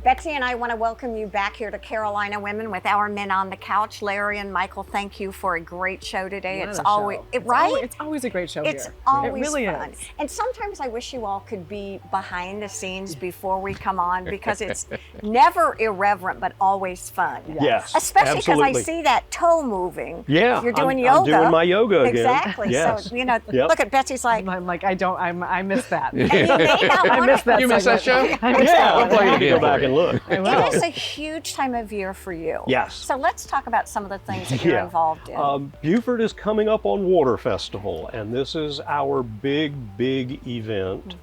Betsy and I want to welcome you back here to Carolina Women with our men on the couch. Larry and Michael, thank you for a great show today. It's always right. It's always a great show it's here. Always it really fun. is. And sometimes I wish you all could be behind the scenes before we come on, because it's never irreverent but always fun. Yes, especially because I absolutely. see that toe moving. Yeah, you're doing I'm yoga. doing my yoga again. Exactly. Yes. So look at Betsy's like. I'm like, I missed that. And you may not I wanna- missed that. You missed that show? I missed Yeah, that. I'll probably go back and look. I will. It is a huge time of year for you. Yes. So let's talk about some of the things that you're involved in. Beaufort is coming up on Water Festival, and this is our big event.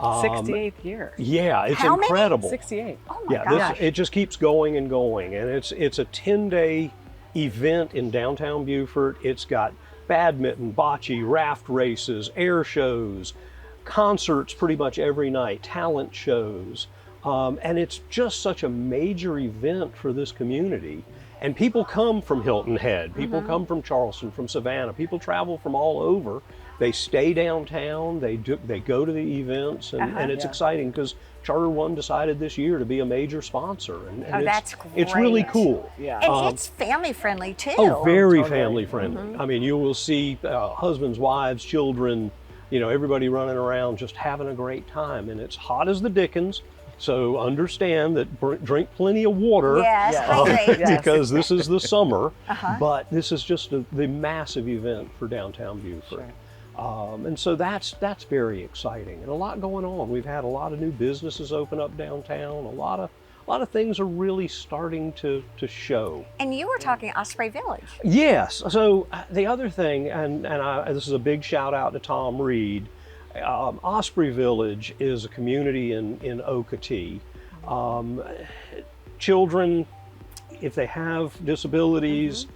68th year. Yeah, it's How many? incredible. 68. Oh my Yeah, gosh. it just keeps going and going, and it's a 10-day event in downtown Beaufort. It's got badminton, bocce, raft races, air shows, concerts pretty much every night, talent shows, and it's just such a major event for this community. And people come from Hilton Head, people come from Charleston, from Savannah, people travel from all over. They stay downtown, they go to the events, and it's exciting because Charter One decided this year to be a major sponsor. And that's it's really great. cool. Yeah. And it's family friendly too. Oh, very Totally. family friendly. I mean, you will see husbands, wives, children, everybody running around just having a great time. And it's hot as the dickens. So understand that drink plenty of water. Yes, hydrate. Yes. Because this is the summer, but this is just the massive event for downtown Beaufort. Sure. And so that's very exciting, and a lot going on. We've had a lot of new businesses open up downtown. A lot of things are really starting to show. And you were talking Osprey Village. Yes. So the other thing, and this is a big shout out to Tom Reed. Osprey Village is a community in Okatee. Children, if they have disabilities,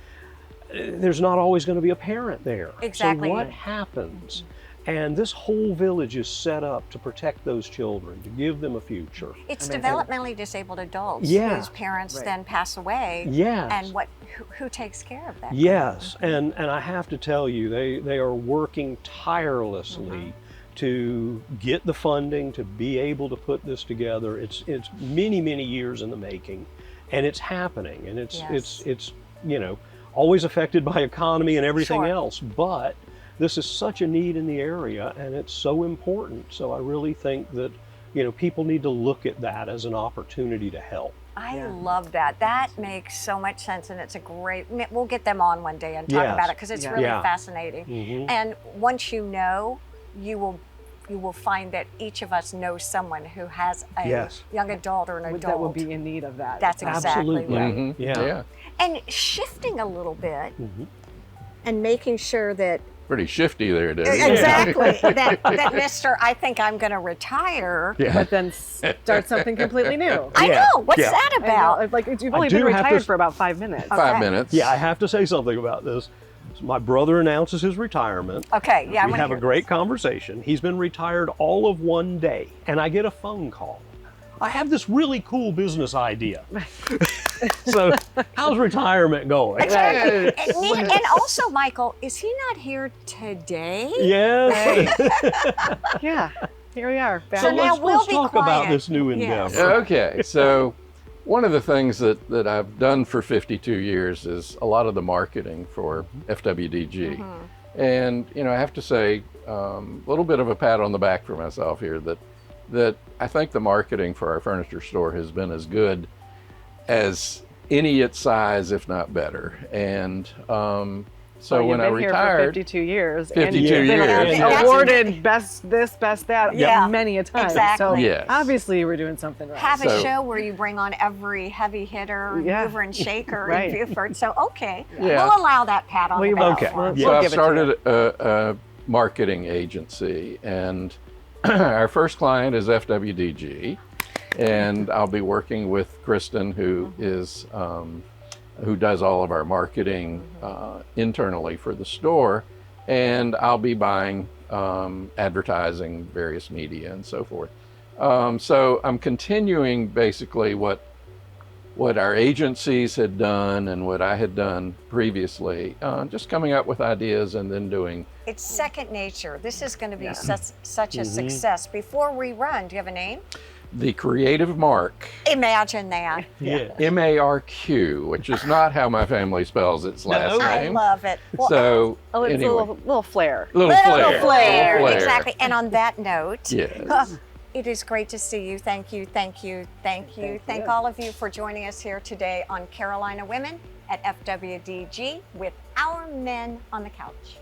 there's not always going to be a parent there. Exactly. So what happens? And this whole village is set up to protect those children, to give them a future. It's developmentally disabled adults Yeah. whose parents then pass away. Yes. And who takes care of that? Yes, and I have to tell you, they are working tirelessly to get the funding to be able to put this together. It's many years in the making, and it's happening, and it's always affected by economy and everything else, but this is such a need in the area, and it's so important. So I really think that people need to look at that as an opportunity to help. I love that. That makes so much sense, and it's a great. We'll get them on one day and talk about it because it's really fascinating. And once you know, you will find that each of us knows someone who has a young adult or an adult That would be in need of that. That's exactly right. Yeah. And shifting a little bit and making sure that Pretty shifty there, Debi. exactly that Mr. I think I'm going to retire. But then start something completely new. I know. What's that And, about? like you've only been retired for about 5 minutes. 5 minutes. Yeah, I have to say something about this. So my brother announces his retirement. Okay, yeah, We have a great conversation. He's been retired all of one day, and I get a phone call. I have this really cool business idea. So, how's retirement going? Exactly. And also, Michael, is he not here today? Yes. Yeah, here we are. Back. So now we'll let's be talk quiet. about this new endeavor. Okay, so one of the things that I've done for 52 years is a lot of the marketing for FWDG. And, I have to say, a little bit of a pat on the back for myself here that I think the marketing for our furniture store has been as good as any its size, if not better. And so when I You've been here for retired, 52 years, 52 and you've years. been awarded best this, best that, many a time. Exactly. So Yes. obviously we're doing something right. Have a So- show where you bring on every heavy hitter, mover and shaker Right. in Beaufort. So, okay, Yeah. we'll allow that pat on the back. Okay. We'll So I've give it to you. started a marketing agency, and our first client is FWDG, and I'll be working with Kristen, who is who does all of our marketing internally for the store, and I'll be buying advertising, various media, and so forth. So I'm continuing basically what our agencies had done and what I had done previously, just coming up with ideas and then doing. It's second nature. This is going to be such a success. Before we run, do you have a name? the creative Mark. Imagine that. Yeah. MARQ, which is not how my family spells its last name. I love it. Well, So Oh, it's anyway, a little flair. little flair. Exactly. And on that note, Yes. it is great to see you. Thank you, thank you, thank you. Thank all of you for joining us here today on Carolina Women at FWDG with Our Men on the Couch.